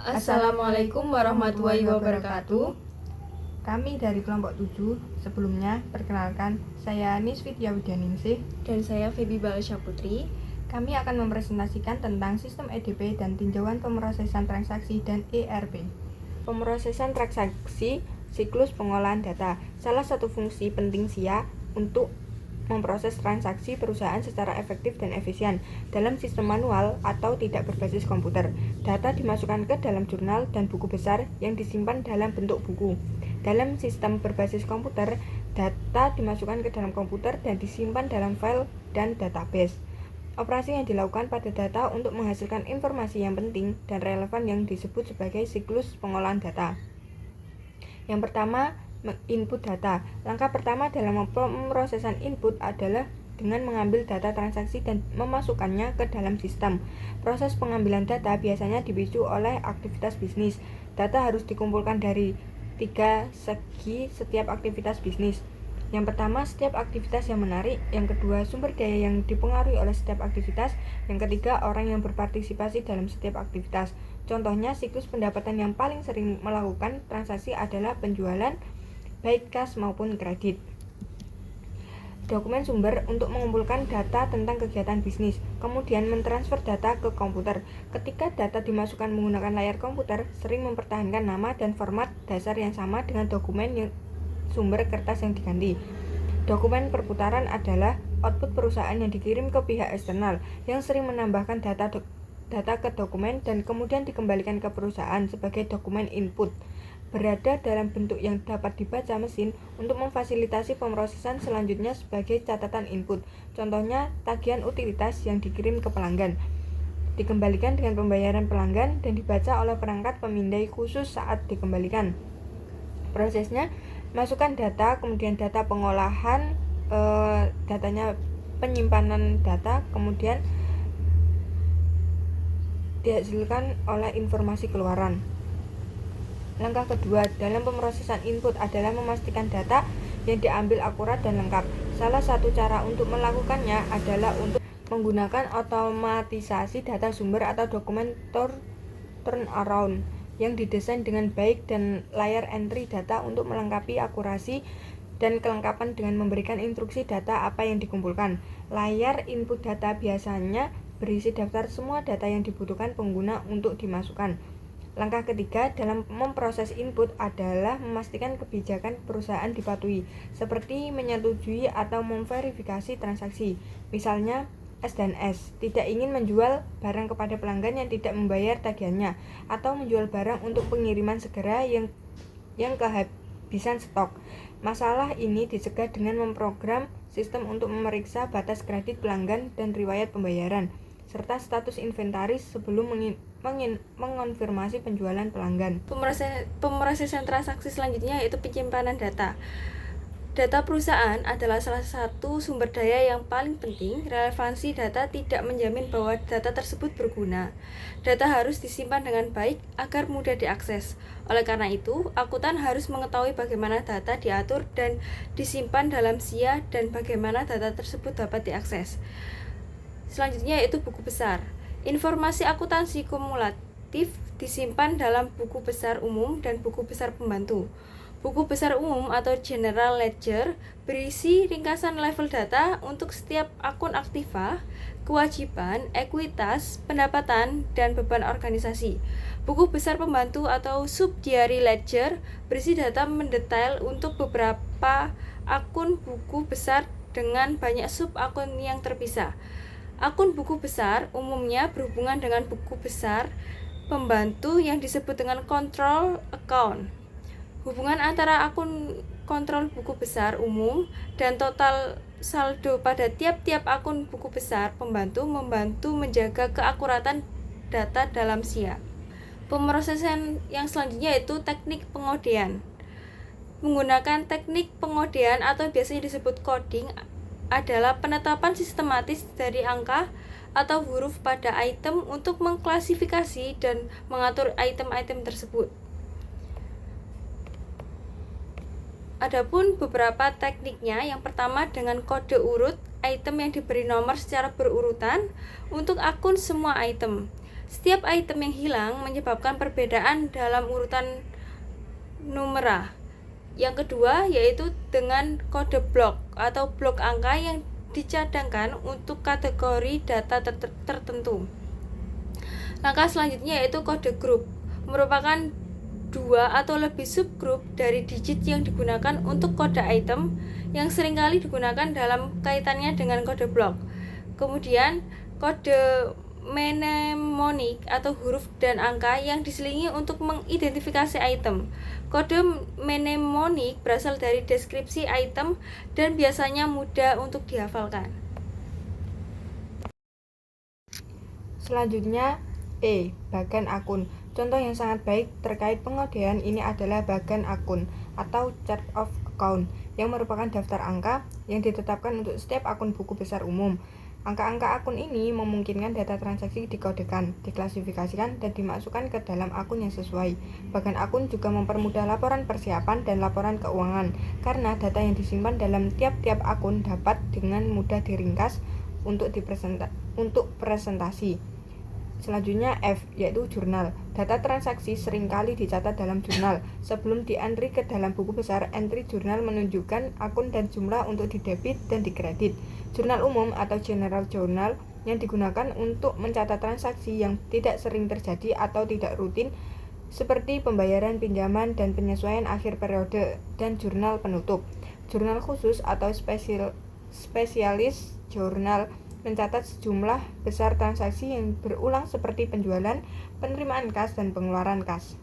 Assalamualaikum warahmatullahi wabarakatuh. Kami dari kelompok 7. Sebelumnya, perkenalkan, saya Nisvitya Widyaningsih. Dan saya Feby Balasya Putri. Kami akan mempresentasikan tentang sistem EDP dan tinjauan pemrosesan transaksi dan ERP. Pemrosesan transaksi, siklus pengolahan data. Salah satu fungsi penting SIA untuk memproses transaksi perusahaan secara efektif dan efisien. Dalam sistem manual atau tidak berbasis komputer, data dimasukkan ke dalam jurnal dan buku besar yang disimpan dalam bentuk buku. Dalam sistem berbasis komputer, data dimasukkan ke dalam komputer dan disimpan dalam file dan database. Operasi yang dilakukan pada data untuk menghasilkan informasi yang penting dan relevan yang disebut sebagai siklus pengolahan data. Yang pertama, input data. Langkah pertama dalam pemrosesan input adalah dengan mengambil data transaksi dan memasukkannya ke dalam sistem. Proses pengambilan data biasanya dipicu oleh aktivitas bisnis. Data harus dikumpulkan dari 3 segi setiap aktivitas bisnis. Yang pertama, setiap aktivitas yang menarik. Yang kedua, sumber daya yang dipengaruhi oleh setiap aktivitas. Yang ketiga, orang yang berpartisipasi dalam setiap aktivitas. Contohnya, siklus pendapatan yang paling sering melakukan transaksi adalah penjualan, baik kas maupun kredit. Dokumen sumber untuk mengumpulkan data tentang kegiatan bisnis, kemudian mentransfer data ke komputer. Ketika data dimasukkan menggunakan layar komputer, sering mempertahankan nama dan format dasar yang sama dengan dokumen yang sumber kertas yang diganti. Dokumen perputaran adalah output perusahaan yang dikirim ke pihak eksternal, yang sering menambahkan data ke dokumen dan kemudian dikembalikan ke perusahaan sebagai dokumen input. Berada dalam bentuk yang dapat dibaca mesin untuk memfasilitasi pemrosesan selanjutnya sebagai catatan input. Contohnya, tagihan utilitas yang dikirim ke pelanggan dikembalikan dengan pembayaran pelanggan dan dibaca oleh perangkat pemindai khusus saat dikembalikan. Prosesnya, masukkan data, kemudian data pengolahan, datanya penyimpanan data, kemudian dihasilkan oleh informasi keluaran. Langkah kedua dalam pemrosesan input adalah memastikan data yang diambil akurat dan lengkap. Salah satu cara untuk melakukannya adalah untuk menggunakan otomatisasi data sumber atau dokumen turnaround yang didesain dengan baik dan layar entry data untuk melengkapi akurasi dan kelengkapan dengan memberikan instruksi data apa yang dikumpulkan. Layar input data biasanya berisi daftar semua data yang dibutuhkan pengguna untuk dimasukkan. Langkah ketiga dalam memproses input adalah memastikan kebijakan perusahaan dipatuhi, seperti menyetujui atau memverifikasi transaksi. Misalnya, S&S tidak ingin menjual barang kepada pelanggan yang tidak membayar tagihannya, atau menjual barang untuk pengiriman segera yang kehabisan stok. Masalah ini dicegah dengan memprogram sistem untuk memeriksa batas kredit pelanggan dan riwayat pembayaran, serta status inventaris sebelum mengonfirmasi penjualan pelanggan. Pemrosesan transaksi selanjutnya yaitu penyimpanan data. Data perusahaan adalah salah satu sumber daya yang paling penting. Relevansi data tidak menjamin bahwa data tersebut berguna. Data harus disimpan dengan baik agar mudah diakses. Oleh karena itu, akuntan harus mengetahui bagaimana data diatur dan disimpan dalam SIA dan bagaimana data tersebut dapat diakses. Selanjutnya yaitu buku besar. Informasi akuntansi kumulatif disimpan dalam buku besar umum dan buku besar pembantu. Buku besar umum atau General Ledger berisi ringkasan level data untuk setiap akun aktiva, kewajiban, ekuitas, pendapatan, dan beban organisasi. Buku besar pembantu atau Subdiary Ledger berisi data mendetail untuk beberapa akun buku besar dengan banyak sub akun yang terpisah. Akun buku besar umumnya berhubungan dengan buku besar pembantu yang disebut dengan control account. Hubungan antara akun kontrol buku besar umum dan total saldo pada tiap-tiap akun buku besar pembantu membantu menjaga keakuratan data dalam SIA. Pemrosesan yang selanjutnya yaitu teknik pengodean. Menggunakan teknik pengodean atau biasanya disebut coding adalah penetapan sistematis dari angka atau huruf pada item untuk mengklasifikasi dan mengatur item-item tersebut. Adapun beberapa tekniknya, yang pertama dengan kode urut item yang diberi nomor secara berurutan untuk akun semua item. Setiap item yang hilang menyebabkan perbedaan dalam urutan numera. Yang kedua yaitu dengan kode blok atau blok angka yang dicadangkan untuk kategori data tertentu. Langkah selanjutnya yaitu kode grup, merupakan dua atau lebih subgrup dari digit yang digunakan untuk kode item yang seringkali digunakan dalam kaitannya dengan kode blok. Kemudian kode mnemonik atau huruf dan angka yang diselingi untuk mengidentifikasi item. Kode mnemonik berasal dari deskripsi item dan biasanya mudah untuk dihafalkan. Selanjutnya, bagan akun. Contoh yang sangat baik terkait pengodean ini adalah bagan akun atau chart of account yang merupakan daftar angka yang ditetapkan untuk setiap akun buku besar umum. Angka-angka akun ini memungkinkan data transaksi dikodekan, diklasifikasikan, dan dimasukkan ke dalam akun yang sesuai. Bagan akun juga mempermudah laporan persiapan dan laporan keuangan, karena data yang disimpan dalam tiap-tiap akun dapat dengan mudah diringkas untuk presentasi. Selanjutnya F, yaitu jurnal. Data transaksi seringkali dicatat dalam jurnal. Sebelum di-entry ke dalam buku besar, entry jurnal menunjukkan akun dan jumlah untuk didebit dan dikredit. Jurnal umum atau general journal yang digunakan untuk mencatat transaksi yang tidak sering terjadi atau tidak rutin, seperti pembayaran pinjaman dan penyesuaian akhir periode, dan jurnal penutup. Jurnal khusus atau spesialis jurnal mencatat sejumlah besar transaksi yang berulang seperti penjualan, penerimaan kas, dan pengeluaran kas.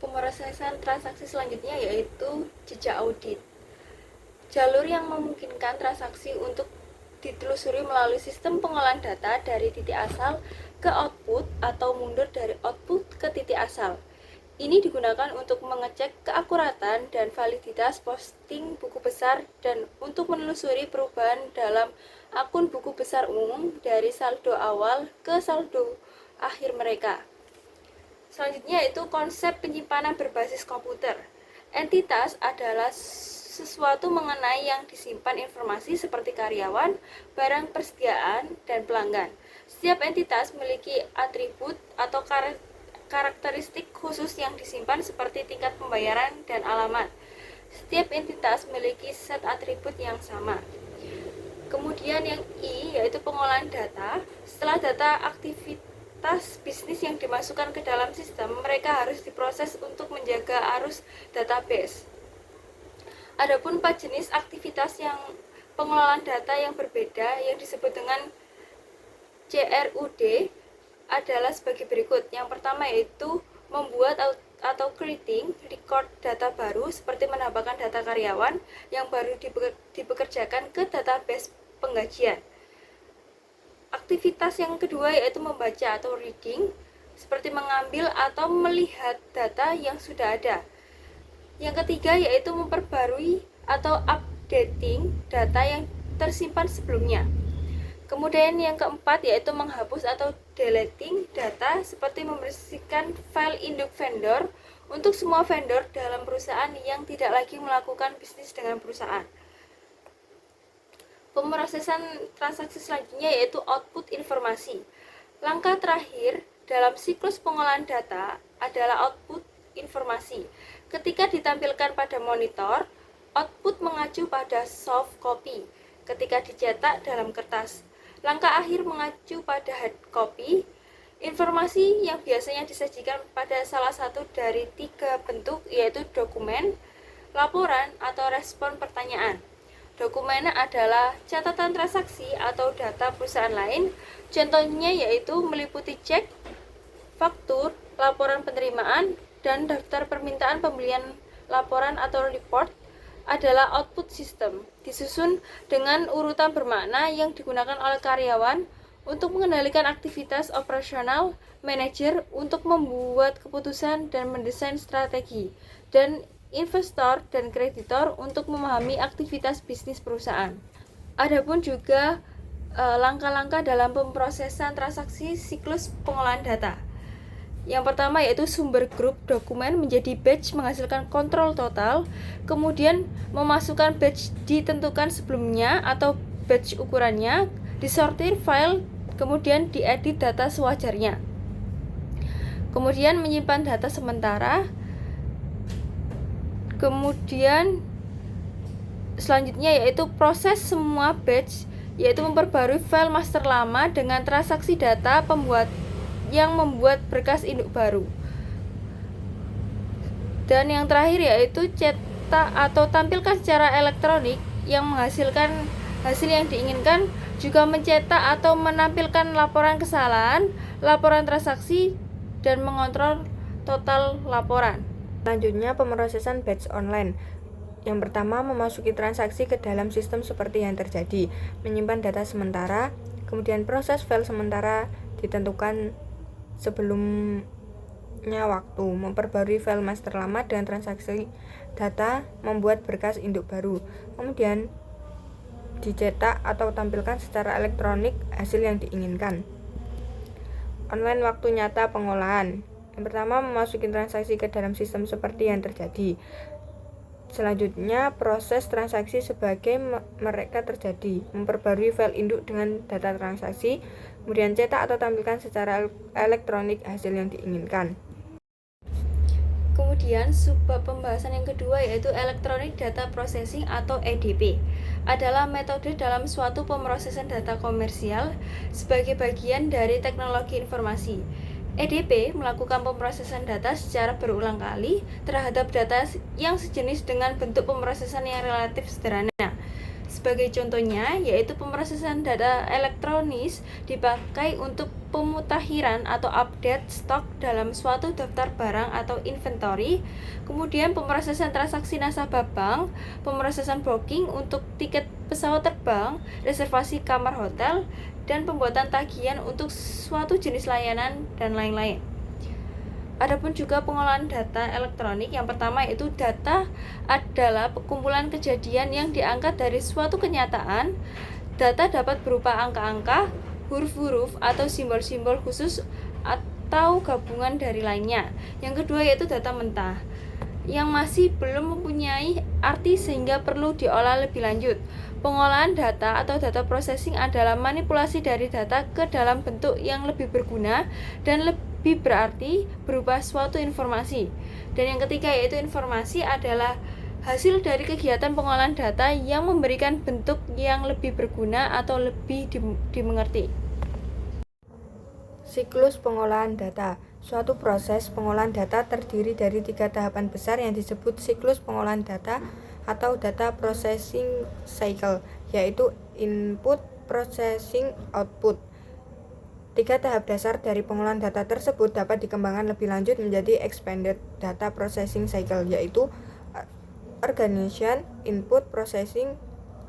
Pemrosesan transaksi selanjutnya yaitu jejak audit. Jalur yang memungkinkan transaksi untuk ditelusuri melalui sistem pengolahan data dari titik asal ke output atau mundur dari output ke titik asal. Ini digunakan untuk mengecek keakuratan dan validitas posting buku besar dan untuk menelusuri perubahan dalam akun buku besar umum dari saldo awal ke saldo akhir mereka. Selanjutnya yaitu konsep penyimpanan berbasis komputer. Entitas adalah sesuatu mengenai yang disimpan informasi seperti karyawan, barang persediaan, dan pelanggan. Setiap entitas memiliki atribut atau karakteristik khusus yang disimpan seperti tingkat pembayaran dan alamat. Setiap entitas memiliki set atribut yang sama. Kemudian yang I yaitu pengolahan data. Setelah data aktivitas bisnis yang dimasukkan ke dalam sistem, mereka harus diproses untuk menjaga arus database. Adapun 4 jenis aktivitas yang pengelolaan data yang berbeda yang disebut dengan CRUD adalah sebagai berikut. Yang pertama yaitu membuat atau creating record data baru seperti menambahkan data karyawan yang baru dipekerjakan ke database penggajian. Aktivitas yang kedua yaitu membaca atau reading seperti mengambil atau melihat data yang sudah ada. Yang ketiga yaitu memperbarui atau updating data yang tersimpan sebelumnya. Kemudian yang keempat yaitu menghapus atau deleting data seperti membersihkan file induk vendor untuk semua vendor dalam perusahaan yang tidak lagi melakukan bisnis dengan perusahaan. Pemrosesan transaksi selanjutnya yaitu output informasi. Langkah terakhir dalam siklus pengolahan data adalah output informasi. Ketika ditampilkan pada monitor, output mengacu pada soft copy ketika dicetak dalam kertas. Langkah akhir mengacu pada hard copy, informasi yang biasanya disajikan pada salah satu dari 3 bentuk yaitu dokumen, laporan, atau respon pertanyaan. Dokumen adalah catatan transaksi atau data perusahaan lain, contohnya yaitu meliputi cek, faktur, laporan penerimaan, dan daftar permintaan pembelian. Laporan atau report adalah output system, disusun dengan urutan bermakna yang digunakan oleh karyawan untuk mengendalikan aktivitas operasional, manajer untuk membuat keputusan dan mendesain strategi, dan investor dan kreditor untuk memahami aktivitas bisnis perusahaan. Adapun juga langkah-langkah dalam pemrosesan transaksi siklus pengolahan data. Yang pertama yaitu sumber grup dokumen menjadi batch menghasilkan kontrol total, kemudian memasukkan batch ditentukan sebelumnya atau batch ukurannya, disortir file kemudian diedit data sewajarnya. Kemudian menyimpan data sementara. Kemudian selanjutnya yaitu proses semua batch, yaitu memperbarui file master lama dengan transaksi data yang membuat berkas induk baru. Dan yang terakhir yaitu cetak atau tampilkan secara elektronik yang menghasilkan hasil yang diinginkan, juga mencetak atau menampilkan laporan kesalahan, laporan transaksi, dan mengontrol total laporan. Selanjutnya, pemrosesan batch online. Yang pertama, memasuki transaksi ke dalam sistem seperti yang terjadi, menyimpan data sementara, kemudian proses file sementara ditentukan sebelumnya waktu, memperbarui file master lama dengan transaksi data, membuat berkas induk baru, kemudian dicetak atau tampilkan secara elektronik hasil yang diinginkan. Online waktu nyata pengolahan. Yang pertama, memasuki transaksi ke dalam sistem seperti yang terjadi. Selanjutnya, proses transaksi sebagai mereka terjadi, memperbarui file induk dengan data transaksi, kemudian cetak atau tampilkan secara elektronik hasil yang diinginkan. Kemudian subbab pembahasan yang kedua yaitu Electronic Data Processing atau EDP adalah metode dalam suatu pemrosesan data komersial sebagai bagian dari teknologi informasi. EDP melakukan pemrosesan data secara berulang kali terhadap data yang sejenis dengan bentuk pemrosesan yang relatif sederhana. Sebagai contohnya, yaitu pemrosesan data elektronis dipakai untuk pemutakhiran atau update stok dalam suatu daftar barang atau inventory, kemudian pemrosesan transaksi nasabah bank, pemrosesan booking untuk tiket pesawat terbang, reservasi kamar hotel, dan pembuatan tagihan untuk suatu jenis layanan, dan lain-lain. Adapun juga pengolahan data elektronik, yang pertama yaitu data adalah kumpulan kejadian yang diangkat dari suatu kenyataan. Data dapat berupa angka-angka, huruf-huruf, atau simbol-simbol khusus atau gabungan dari lainnya. Yang kedua yaitu data mentah, yang masih belum mempunyai arti sehingga perlu diolah lebih lanjut. Pengolahan data atau data processing adalah manipulasi dari data ke dalam bentuk yang lebih berguna dan lebih berarti berupa suatu informasi. Dan yang ketiga yaitu informasi adalah hasil dari kegiatan pengolahan data yang memberikan bentuk yang lebih berguna atau lebih dimengerti. Siklus pengolahan data. Suatu proses pengolahan data terdiri dari 3 tahapan besar yang disebut siklus pengolahan data atau data processing cycle, yaitu input, processing, output. 3 tahap dasar dari pengolahan data tersebut dapat dikembangkan lebih lanjut menjadi expanded data processing cycle, yaitu organization, input, processing,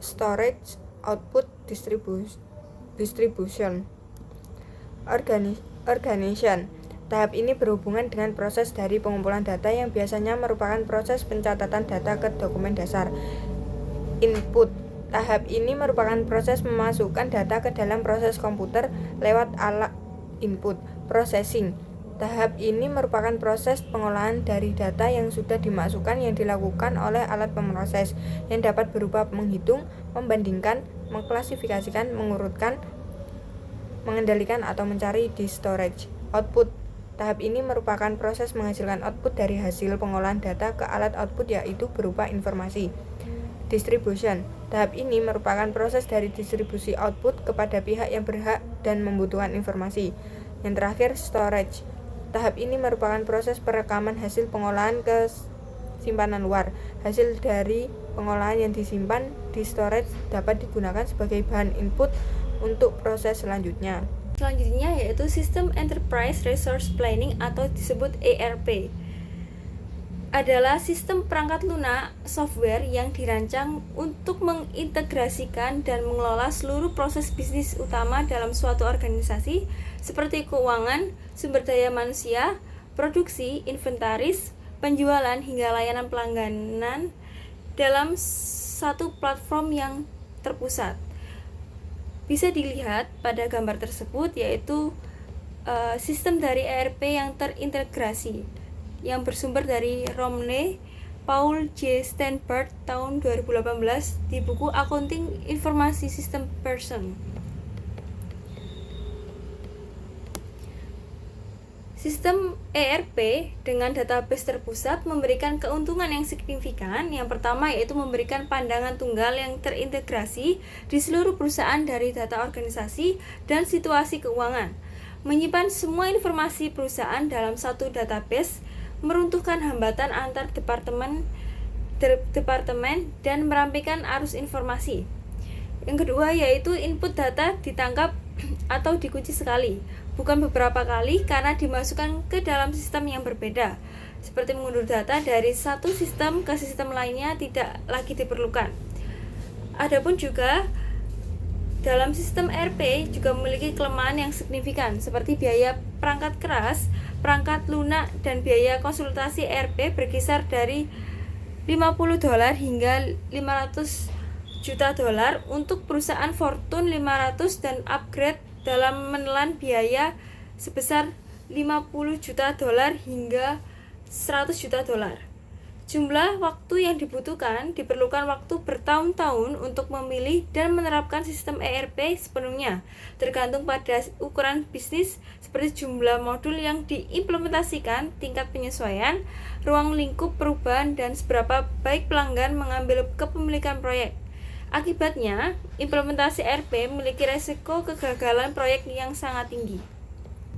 storage, output, distribution. Organization. Tahap ini berhubungan dengan proses dari pengumpulan data yang biasanya merupakan proses pencatatan data ke dokumen dasar. Input. Tahap ini merupakan proses memasukkan data ke dalam proses komputer lewat alat input. Processing. Tahap ini merupakan proses pengolahan dari data yang sudah dimasukkan yang dilakukan oleh alat pemroses, yang dapat berupa menghitung, membandingkan, mengklasifikasikan, mengurutkan, mengendalikan, atau mencari di storage. Output. Tahap ini merupakan proses menghasilkan output dari hasil pengolahan data ke alat output, yaitu berupa informasi. Distribution. Tahap ini merupakan proses dari distribusi output kepada pihak yang berhak dan membutuhkan informasi. Yang terakhir, storage. Tahap ini merupakan proses perekaman hasil pengolahan ke simpanan luar. Hasil dari pengolahan yang disimpan di storage dapat digunakan sebagai bahan input untuk proses selanjutnya. Selanjutnya yaitu System Enterprise Resource Planning atau disebut ERP. Adalah sistem perangkat lunak software yang dirancang untuk mengintegrasikan dan mengelola seluruh proses bisnis utama dalam suatu organisasi seperti keuangan, sumber daya manusia, produksi, inventaris, penjualan hingga layanan pelangganan dalam satu platform yang terpusat. Bisa dilihat pada gambar tersebut yaitu sistem dari ERP yang terintegrasi yang bersumber dari Romney, Paul J. Steinberg tahun 2018 di buku Accounting Information System Person. Sistem ERP dengan database terpusat memberikan keuntungan yang signifikan. Yang pertama yaitu memberikan pandangan tunggal yang terintegrasi di seluruh perusahaan dari data organisasi dan situasi keuangan. Menyimpan semua informasi perusahaan dalam satu database, meruntuhkan hambatan antar departemen dan merampingkan arus informasi. Yang kedua yaitu input data ditangkap atau dikunci sekali, bukan beberapa kali karena dimasukkan ke dalam sistem yang berbeda. Seperti mengunduh data dari satu sistem ke sistem lainnya tidak lagi diperlukan. Adapun juga dalam sistem ERP juga memiliki kelemahan yang signifikan seperti biaya perangkat keras, perangkat lunak, dan biaya konsultasi ERP berkisar dari $50 hingga $500 juta untuk perusahaan Fortune 500 dan upgrade dalam menelan biaya sebesar $50 juta hingga $100 juta. Jumlah waktu yang diperlukan waktu bertahun-tahun untuk memilih dan menerapkan sistem ERP sepenuhnya, tergantung pada ukuran bisnis seperti jumlah modul yang diimplementasikan, tingkat penyesuaian, ruang lingkup perubahan, dan seberapa baik pelanggan mengambil kepemilikan proyek. Akibatnya, implementasi ERP memiliki resiko kegagalan proyek yang sangat tinggi.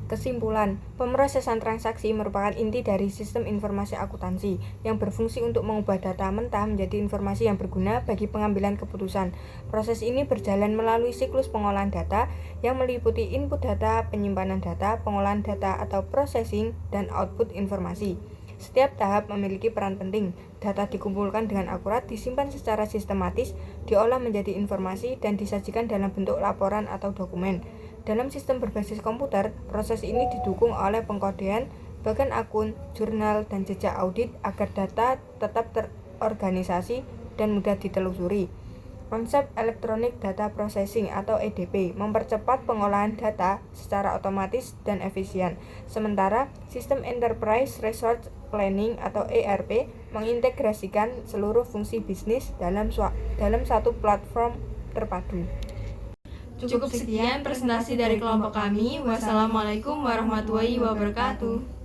Kesimpulan, pemrosesan transaksi merupakan inti dari sistem informasi akuntansi yang berfungsi untuk mengubah data mentah menjadi informasi yang berguna bagi pengambilan keputusan. Proses ini berjalan melalui siklus pengolahan data yang meliputi input data, penyimpanan data, pengolahan data atau processing, dan output informasi. Setiap tahap memiliki peran penting. Data dikumpulkan dengan akurat, disimpan secara sistematis, diolah menjadi informasi, dan disajikan dalam bentuk laporan atau dokumen. Dalam sistem berbasis komputer, proses ini didukung oleh pengkodean, bagan akun, jurnal, dan jejak audit agar data tetap terorganisasi dan mudah ditelusuri. Konsep Electronic Data Processing atau EDP mempercepat pengolahan data secara otomatis dan efisien, sementara sistem Enterprise Resource Planning atau ERP mengintegrasikan seluruh fungsi bisnis dalam satu platform terpadu. Cukup sekian presentasi dari kelompok kami. Wassalamualaikum warahmatullahi wabarakatuh.